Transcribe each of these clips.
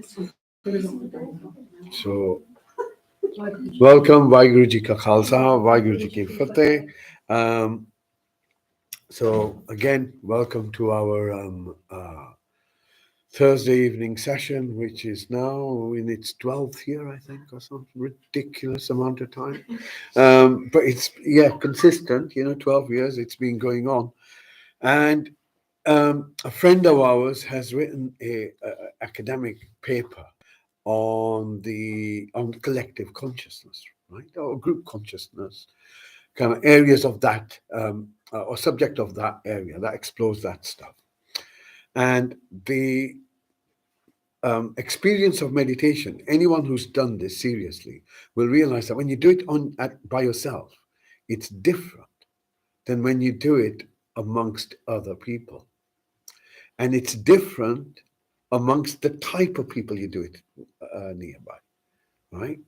So, welcome, Vaheguru Ji Ka Khalsa, Vaheguru Ji Ki Fateh. So, again, welcome to our Thursday evening session, which is now in its 12th year, I think, or some ridiculous amount of time. But it's, consistent, 12 years it's been going on. And a friend of ours has written a academic paper on the collective consciousness, right, or group consciousness, kind of areas of that, or subject of that area that explores that stuff. And the experience of meditation, anyone who's done this seriously will realize that when you do it by yourself, it's different than when you do it amongst other people. And it's different amongst the type of people you do it nearby, right?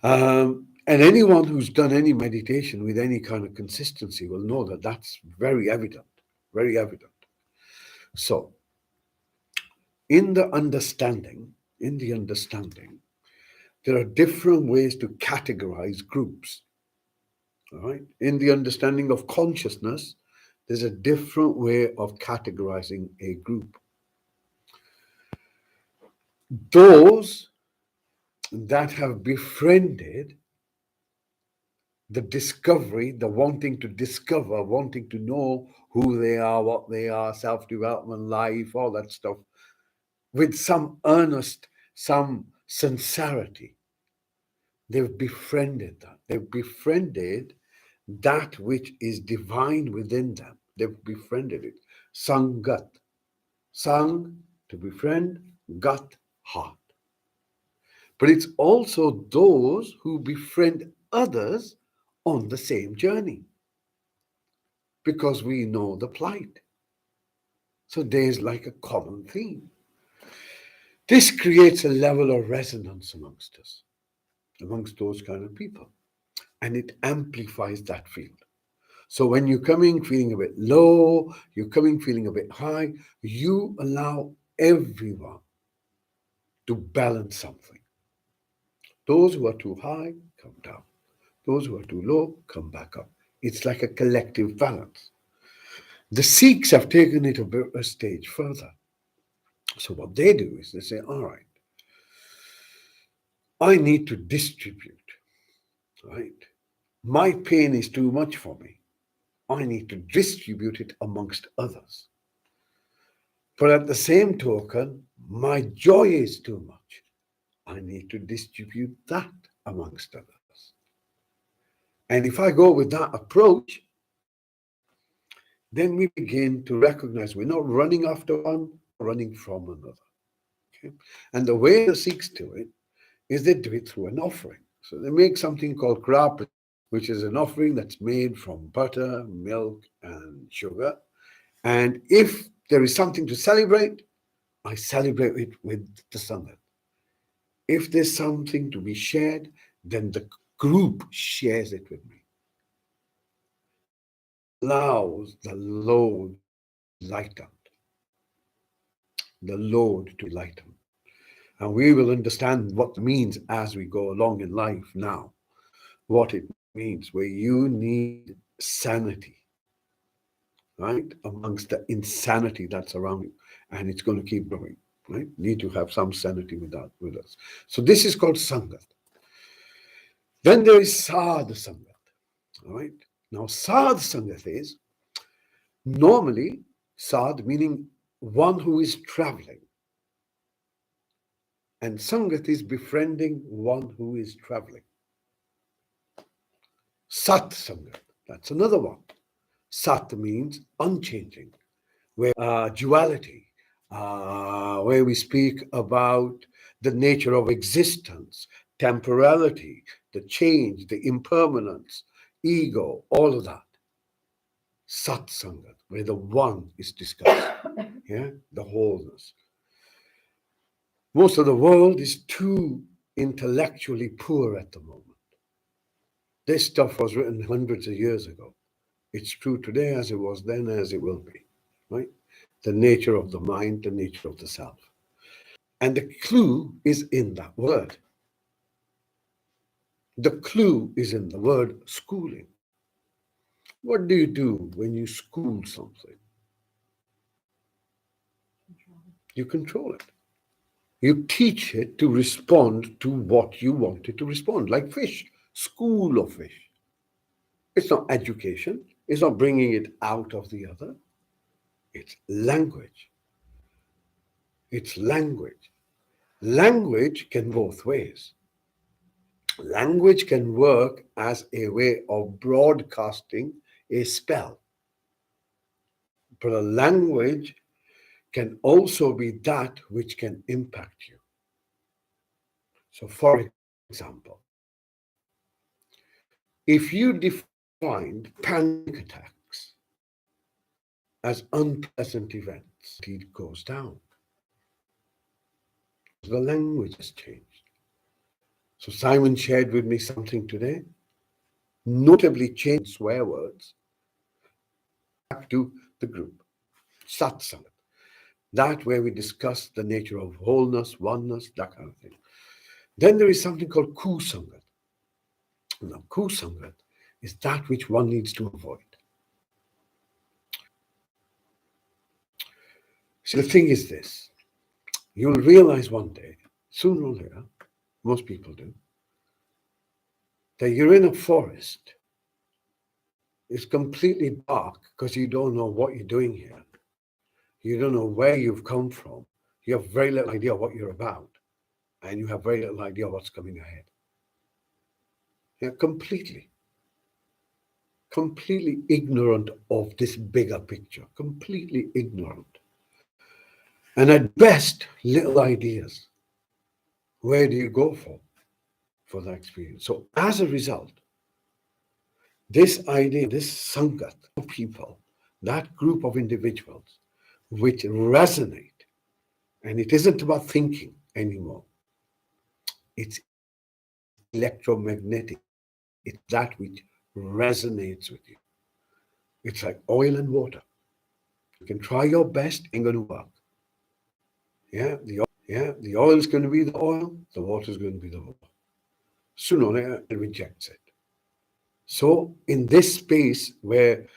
And anyone who's done any meditation with any kind of consistency will know that that's very evident, very evident. So, in the understanding, there are different ways to categorize groups. All right. In the understanding of consciousness, there's a different way of categorizing a group. Those that have befriended the discovery, the wanting to discover, wanting to know who they are, what they are, self-development, life, all that stuff, with some earnest, some sincerity. They've befriended that. They've befriended that which is divine within them. They've befriended it. Sangat. Sang, to befriend, gat, heart. But it's also those who befriend others on the same journey, because we know the plight. So there's like a common theme. This creates a level of resonance amongst us, amongst those kind of people, and it amplifies that field. So when you're coming feeling a bit low, you're coming feeling a bit high, you allow everyone to balance something. Those who are too high, come down. Those who are too low, come back up. It's like a collective balance. The Sikhs have taken it a stage further. So what they do is they say, all right, I need to distribute, right? My pain is too much for me. I need to distribute it amongst others. But at the same token, my joy is too much. I need to distribute that amongst others. And if I go with that approach, then we begin to recognize we're not running after one, running from another. Okay? And the way the Sikhs do it is they do it through an offering. So they make something called krap, which is an offering that's made from butter, milk, and sugar. And if there is something to celebrate, I celebrate it with the Sangat. If there's something to be shared, then the group shares it with me. Allows the load lightened. The load to be lightened. And we will understand what it means as we go along in life now. What it means, where you need sanity, right? Amongst the insanity that's around you. And it's going to keep growing, right? Need to have some sanity with us. So this is called Sangat. Then there is Sadh Sangat, all right? Now, Sadh Sangat is normally Sadh, meaning one who is traveling. And Sangat is befriending one who is traveling. Sat Sangat, that's another one. Sat means unchanging, where duality, where we speak about the nature of existence, temporality, the change, the impermanence, ego, all of that. Sat Sangat, where the one is discussed, the wholeness. Most of the world is too intellectually poor at the moment. This stuff was written hundreds of years ago. It's true today as it was then, as it will be, right? The nature of the mind, the nature of the self. And the clue is in that word. The clue is in the word schooling. What do you do when you school something? You control it. You teach it to respond to what you want it to respond, like fish, school of fish. It's not education, it's not bringing it out of the other, it's language. It's language. Language can both ways. Language can work as a way of broadcasting a spell, but a language can also be that which can impact you. So, for example, if you defined panic attacks as unpleasant events, it goes down because the language has changed. So, Simon shared with me something today, notably changed swear words back to the group, satsang. That where we discuss the nature of wholeness, oneness, that kind of thing. Then there is something called kusangat. Now, kusangat is that which one needs to avoid. So the thing is this, you'll realize one day, sooner or later, most people do, that you're in a forest. It's completely dark because you don't know what you're doing here. You don't know where you've come from. You have very little idea what you're about. And you have very little idea what's coming ahead. You're completely ignorant of this bigger picture, completely ignorant. And at best, little ideas. Where do you go for that experience? So as a result, this idea, this sangat of people, that group of individuals which resonate, and it isn't about thinking anymore, it's electromagnetic, it's that which resonates with you. It's like oil and water. You can try your best, ain't going to work. The oil is going to be the oil, the water is going to be the water. Sooner or later, it rejects it. So, in this space where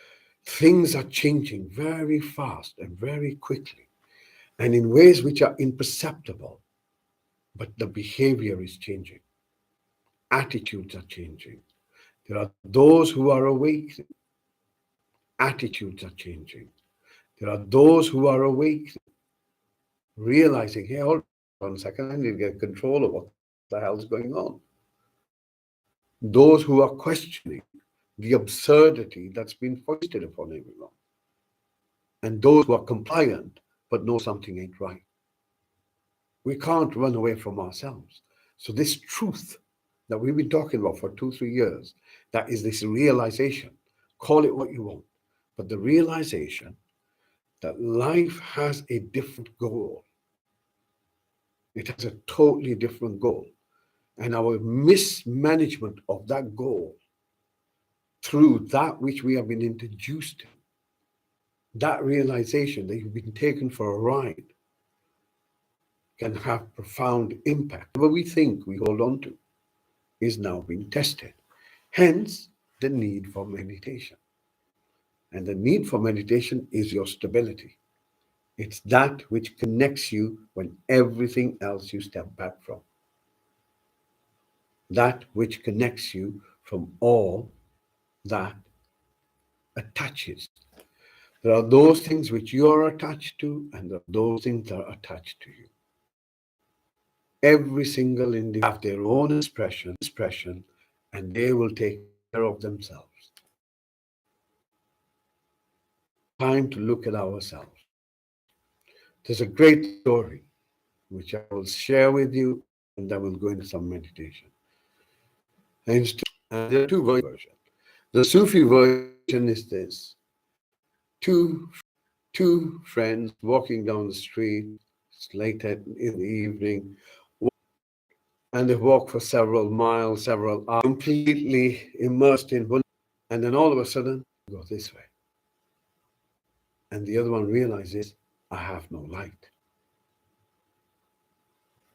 things are changing very fast and very quickly, and in ways which are imperceptible, but the behavior is changing, attitudes are changing. There are those who are awake, attitudes are changing. There are those who are awake, realizing, hey, hold on a second, I need to get control of what the hell's going on. Those who are questioning the absurdity that's been foisted upon everyone. And those who are compliant but know something ain't right. We can't run away from ourselves. So this truth that we've been talking about for 2-3 years, that is this realization, call it what you want, but the realization that life has a different goal. It has a totally different goal. And our mismanagement of that goal through that which we have been introduced to, that realization that you've been taken for a ride, can have profound impact. Whatever we think we hold on to is now being tested. Hence, the need for meditation. And the need for meditation is your stability. It's that which connects you when everything else you step back from. That which connects you from all that attaches. There are those things which you are attached to, and there are those things that are attached to you. Every single individual have their own expression, and they will take care of themselves. Time to look at ourselves. There's a great story which I will share with you, and then we'll go into some meditation. And there are two versions. The Sufi version is this: two friends walking down the street. It's late in the evening, and they walk for several miles, several hours, completely immersed in one. And then all of a sudden, go this way. And the other one realizes, I have no light.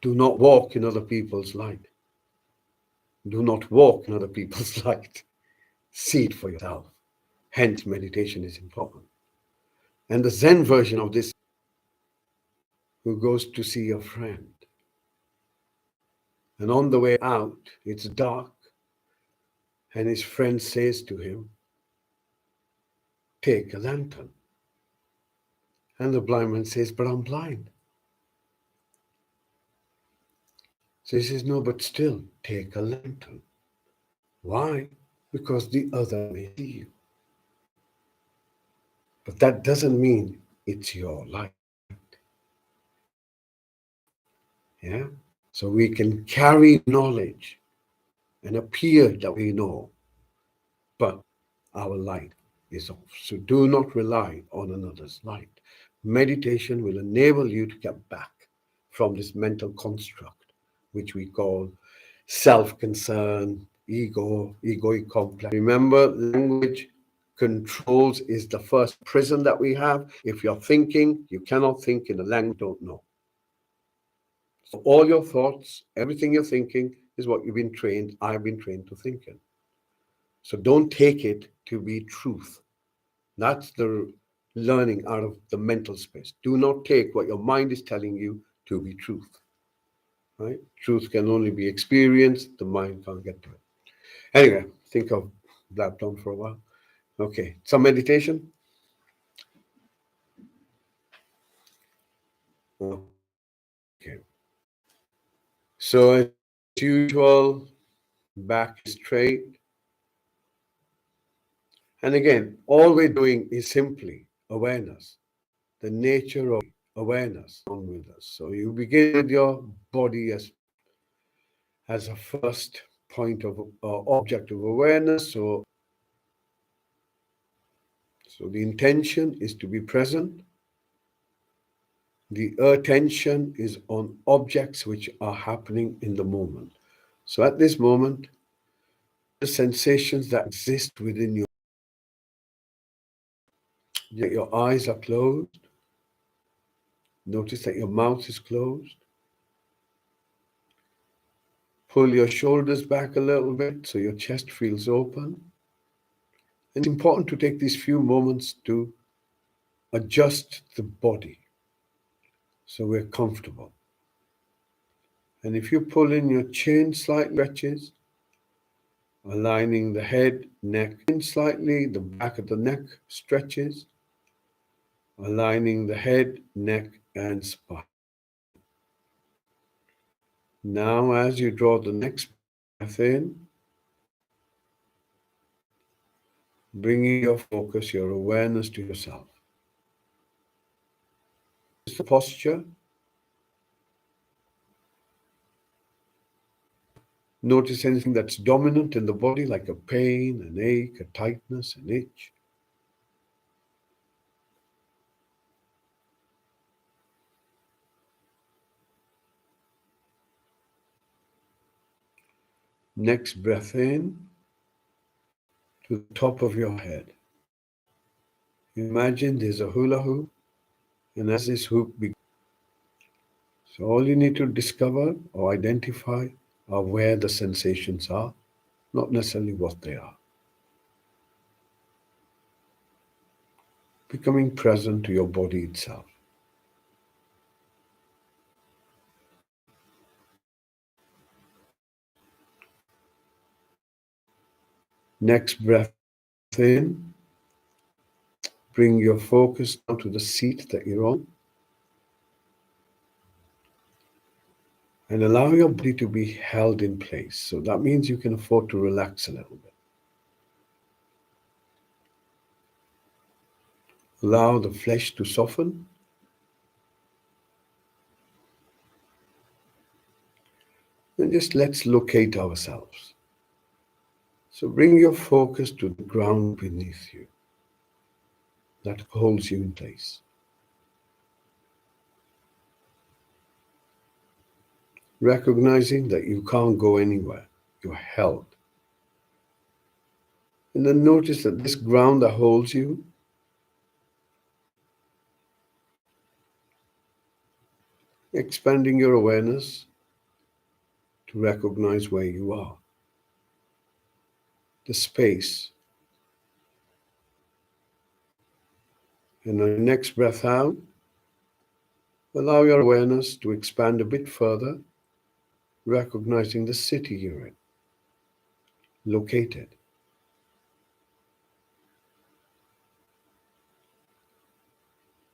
Do not walk in other people's light. Do not walk in other people's light. See it for yourself. Hence, meditation is important. And the Zen version of this, who goes to see a friend. And on the way out, it's dark, and his friend says to him, take a lantern. And the blind man says, but I'm blind. So he says, no, but still, take a lantern. Why? Because the other may see you. But that doesn't mean it's your light. Yeah? So we can carry knowledge and appear that we know, but our light is off. So do not rely on another's light. Meditation will enable you to get back from this mental construct, which we call self-concern, ego, egoic complex. Remember, language controls is the first prison that we have. If you're thinking, you cannot think in a language you don't know. So all your thoughts, everything you're thinking is what you've been trained, I've been trained to think in. So don't take it to be truth. That's the learning out of the mental space. Do not take what your mind is telling you to be truth. Right? Truth can only be experienced, the mind can't get to it. Anyway, think of that on for a while. Okay, some meditation. Okay. So as usual, back is straight. And again, all we're doing is simply awareness, the nature of awareness on with us. So you begin with your body as a first point of object of awareness. So the intention is to be present. The attention is on objects which are happening in the moment. So at this moment, the sensations that exist within you, your eyes are closed. Notice that your mouth is closed. Pull your shoulders back a little bit so your chest feels open. It's important to take these few moments to adjust the body so we're comfortable. And if you pull in your chin slightly, stretches, aligning the head, neck in slightly, the back of the neck stretches, aligning the head, neck, and spine. Now, as you draw the next breath in, bringing your focus, your awareness to yourself. It's the posture. Notice anything that's dominant in the body, like a pain, an ache, a tightness, an itch. Next breath in to the top of your head. Imagine there's a hula hoop, and as this hoop begins, so all you need to discover or identify are where the sensations are, not necessarily what they are. Becoming present to your body itself. Next breath in, bring your focus down to the seat that you're on and allow your body to be held in place. So that means you can afford to relax a little bit. Allow the flesh to soften. And just let's locate ourselves. So bring your focus to the ground beneath you that holds you in place. Recognizing that you can't go anywhere. You're held. And then notice that this ground that holds you, expanding your awareness to recognize where you are, the space. And on your next breath out, allow your awareness to expand a bit further, recognizing the city you're in, located.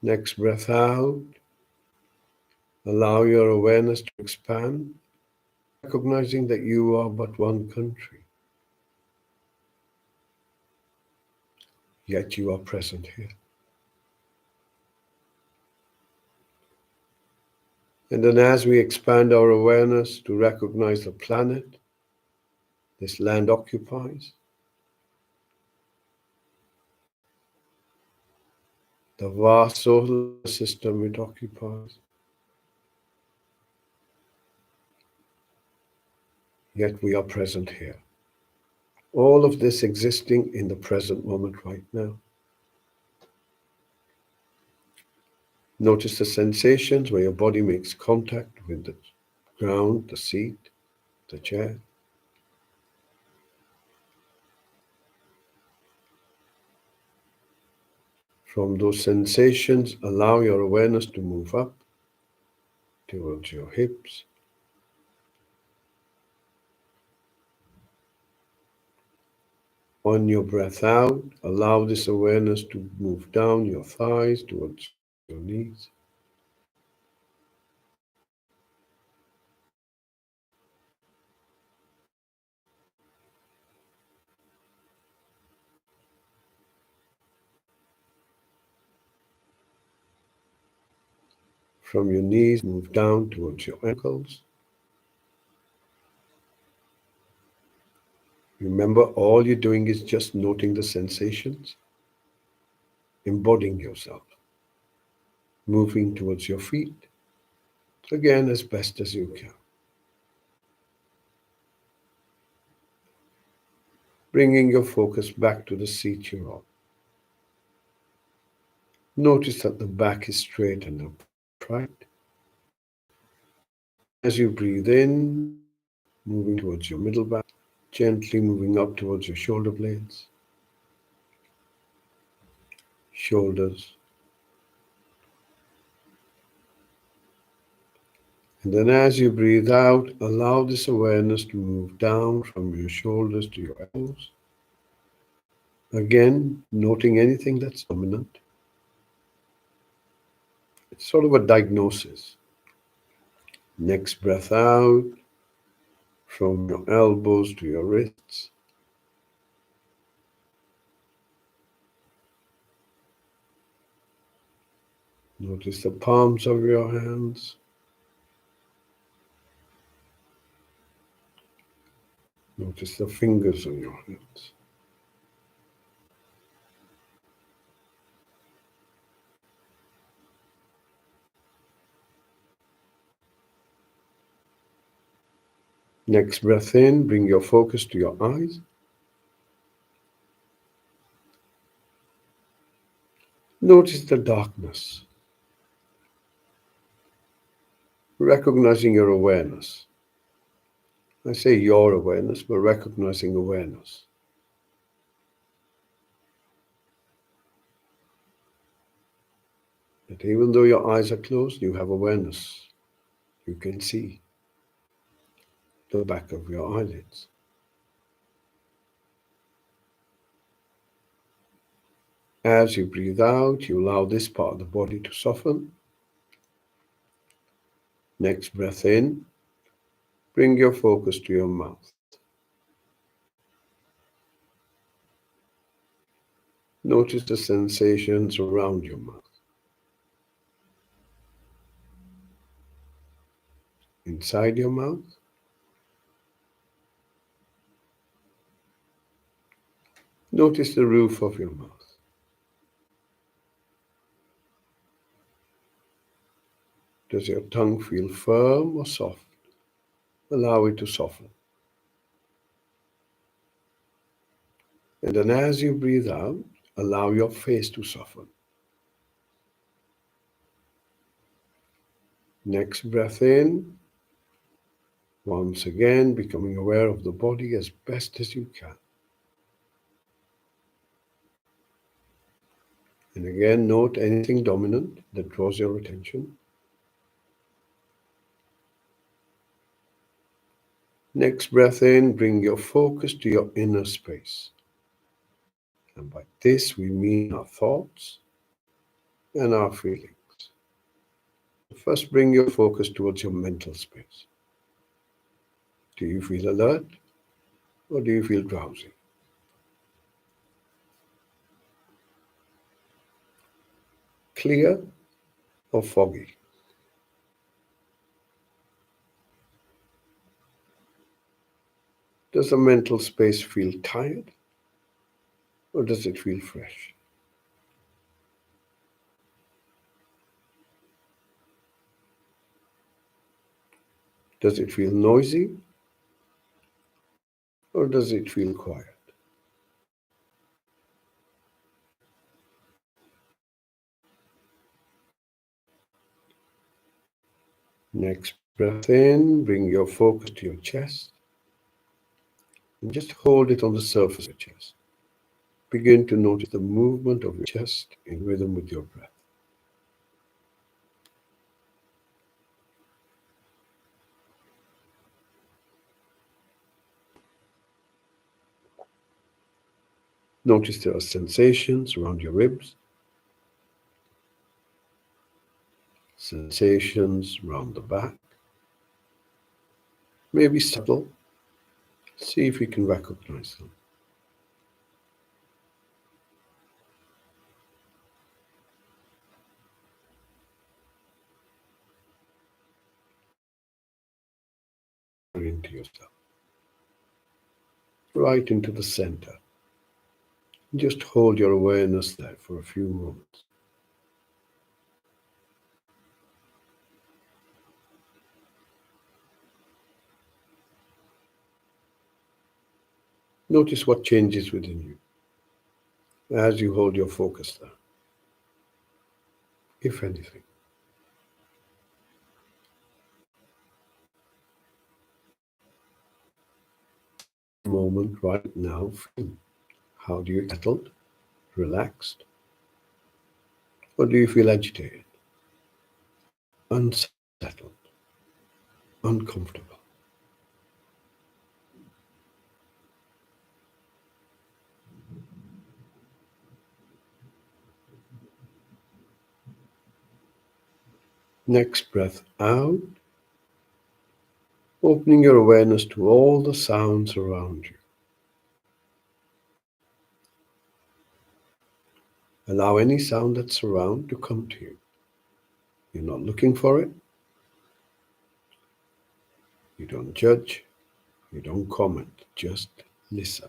Next breath out, allow your awareness to expand, recognizing that you are but one country, yet you are present here. And then as we expand our awareness to recognize the planet this land occupies, the vast solar system it occupies, yet we are present here. All of this existing in the present moment right now. Notice the sensations where your body makes contact with the ground, the seat, the chair. From those sensations, allow your awareness to move up towards your hips, on your breath out, allow this awareness to move down your thighs towards your knees. From your knees, move down towards your ankles. Remember, all you're doing is just noting the sensations, embodying yourself, moving towards your feet, again as best as you can. Bringing your focus back to the seat you're on. Notice that the back is straight and upright. As you breathe in, moving towards your middle back, gently moving up towards your shoulder blades, shoulders. And then as you breathe out, allow this awareness to move down from your shoulders to your elbows. Again, noting anything that's dominant. It's sort of a diagnosis. Next breath out, from your elbows to your wrists. Notice the palms of your hands. Notice the fingers on your hands. Next breath in, bring your focus to your eyes. Notice the darkness. Recognizing your awareness. I say your awareness, but recognizing awareness. That even though your eyes are closed, you have awareness. You can see the back of your eyelids. As you breathe out, you allow this part of the body to soften. Next breath in, bring your focus to your mouth. Notice the sensations around your mouth. Inside your mouth. Notice the roof of your mouth. Does your tongue feel firm or soft? Allow it to soften. And then as you breathe out, allow your face to soften. Next breath in, Once again, becoming aware of the body as best as you can. And again, note anything dominant that draws your attention. Next breath in, bring your focus to your inner space. And by this, we mean our thoughts and our feelings. First, bring your focus towards your mental space. Do you feel alert or do you feel drowsy? Clear or foggy? Does the mental space feel tired or does it feel fresh? Does it feel noisy or does it feel quiet? Next breath in, bring your focus to your chest and just hold it on the surface of your chest. Begin to notice the movement of your chest in rhythm with your breath. Notice there are sensations around your ribs, sensations around the back, maybe subtle. See if you can recognize them. Into yourself, right into the center. Just hold your awareness there for a few moments. Notice what changes within you as you hold your focus there, if anything. Moment right now. How do you feel? Settled, relaxed, or do you feel agitated, unsettled, uncomfortable? Next breath out, opening your awareness to all the sounds around you. Allow any sound that's around to come to you. You're not looking for it. You don't judge. You don't comment. Just listen.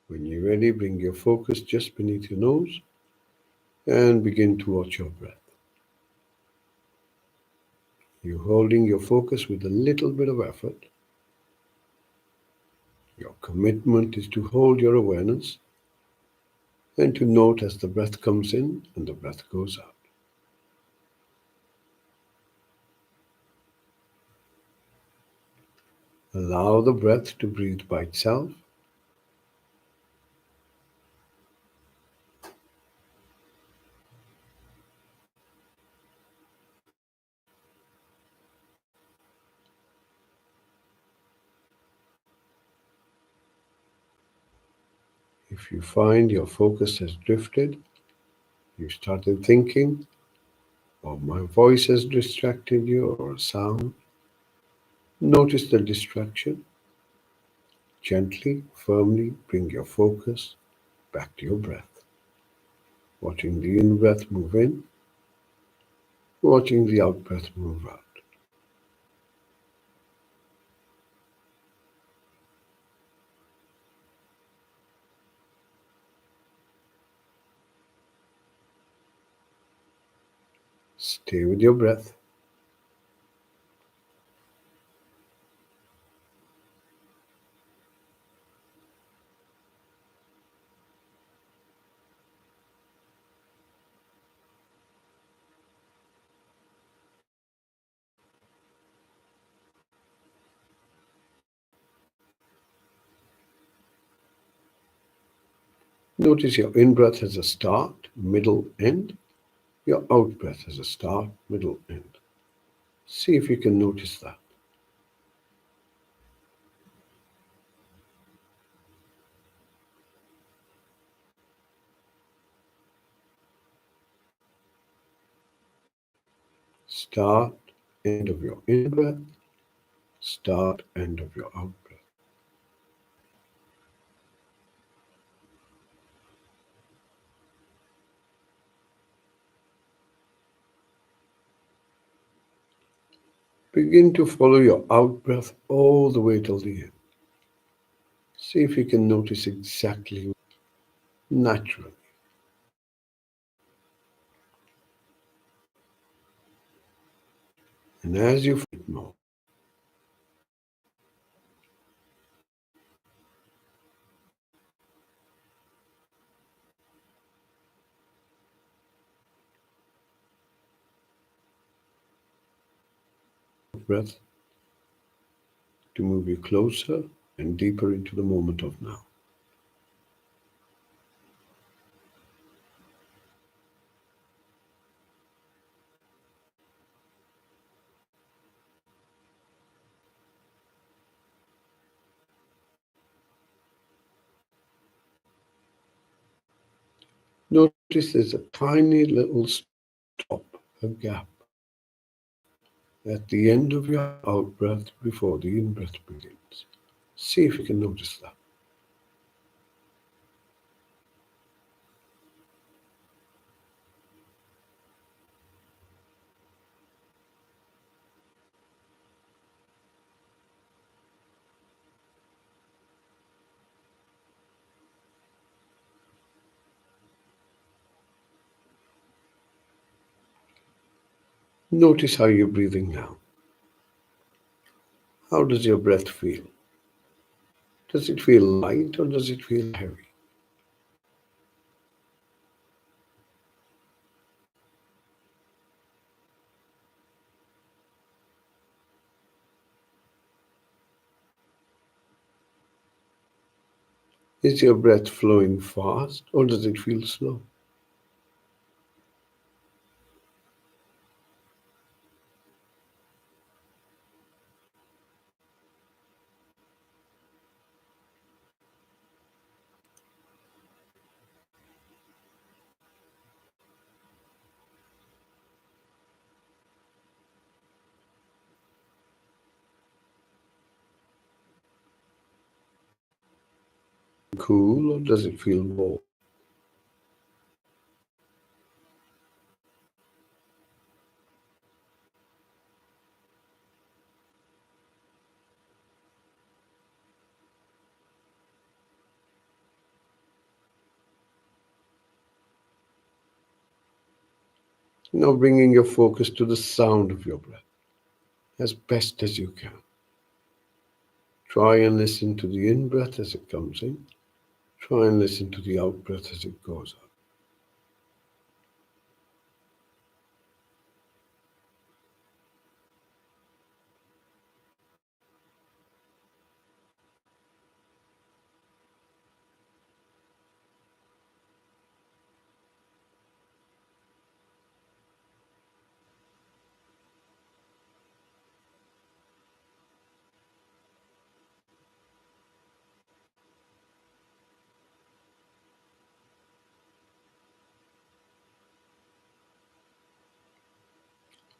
When you're ready, bring your focus just beneath your nose and begin to watch your breath. You're holding your focus with a little bit of effort. Your commitment is to hold your awareness and to note as the breath comes in and the breath goes out. Allow the breath to breathe by itself. If you find your focus has drifted, you started thinking, or my voice has distracted you, or a sound, notice the distraction. Gently, firmly bring your focus back to your breath, watching the in breath move in, watching the out breath move out. Stay with your breath. Notice your in breath has a start, middle, end. Your out breath has a start, middle, end. See if you can notice that. Start, end of your in breath, start, end of your out breath. Begin to follow your out breath all the way till the end. See if you can notice exactly naturally. And as you feel it more, breath to move you closer and deeper into the moment of now. Notice there's a tiny little stop, a gap, at the end of your out breath before the in breath begins. See if you can notice that. Notice how you're breathing now. How does your breath feel? Does it feel light or does it feel heavy? Is your breath flowing fast or does it feel slow? Cool or does it feel warm? Now bringing your focus to the sound of your breath as best as you can. Try and listen to the in breath as it comes in. Try and listen to the out breath as it goes out.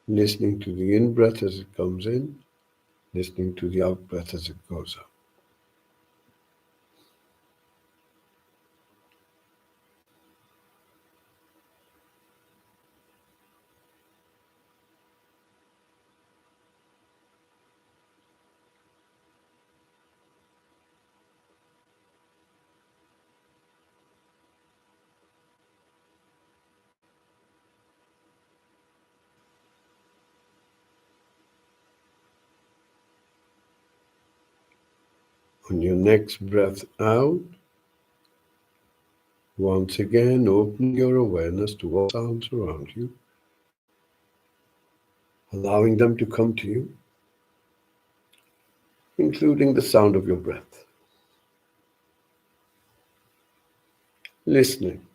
listening to the in breath as it comes in, listening to the out breath as it goes out. On your next breath out, once again, opening your awareness to all sounds around you, allowing them to come to you, including the sound of your breath. Listening.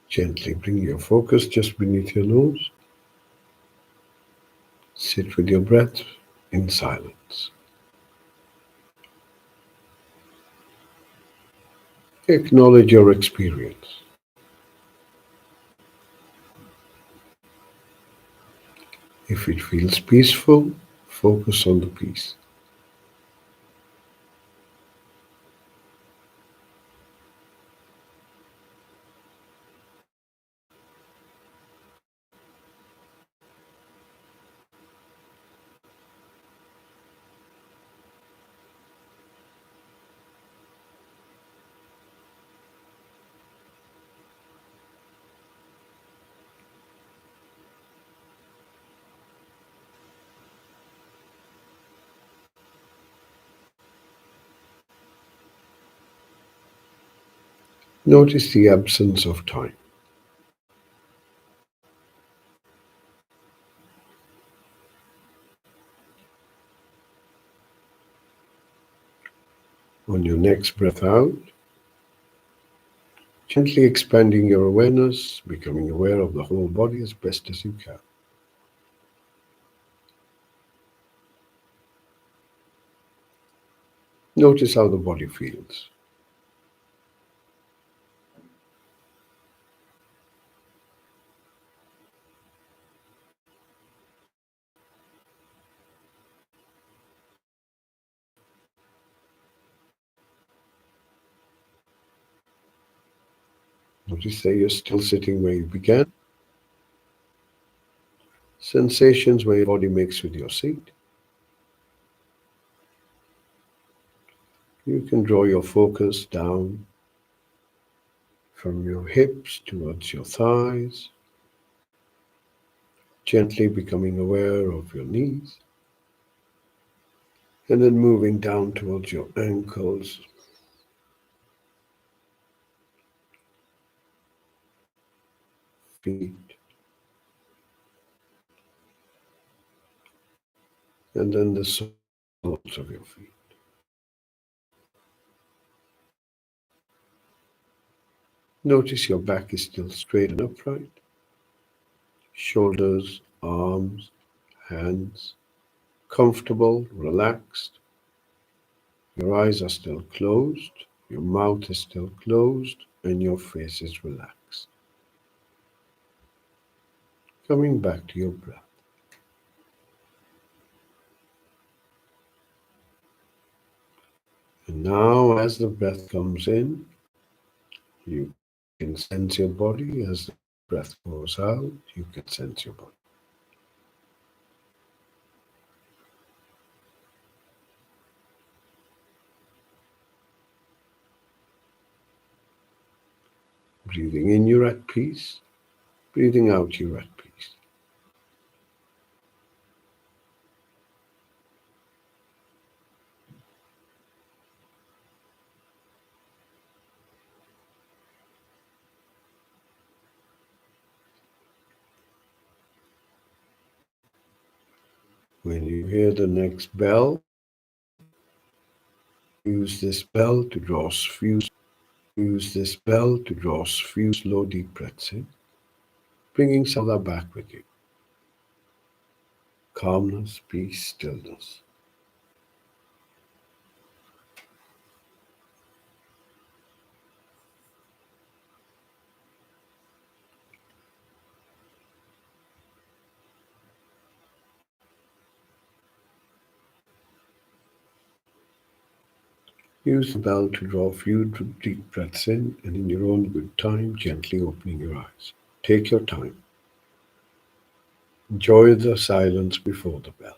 Gently bring your focus just beneath your nose. Sit with your breath in silence. Acknowledge your experience. If it feels peaceful, focus on the peace. Notice the absence of time. On your next breath out, gently expanding your awareness, becoming aware of the whole body as best as you can. Notice how the body feels. Notice that you're still sitting where you began. Sensations where your body makes with your seat. You can draw your focus down from your hips towards your thighs, gently becoming aware of your knees, and then moving down towards your ankles, feet, and then the soles of your feet. Notice your back is still straight and upright. Shoulders, arms, hands, comfortable, relaxed. Your eyes are still closed, your mouth is still closed, and your face is relaxed. Coming back to your breath. And now, as the breath comes in, you can sense your body. As the breath goes out, you can sense your body. Breathing in, you're at peace. Breathing out, you're at peace. When you hear the next bell, use this bell to draw few slow deep breaths in, bringing some of that back with you. Calmness, peace, stillness. Use the bell to draw a few deep breaths in, and in your own good time, gently opening your eyes. Take your time. Enjoy the silence before the bell.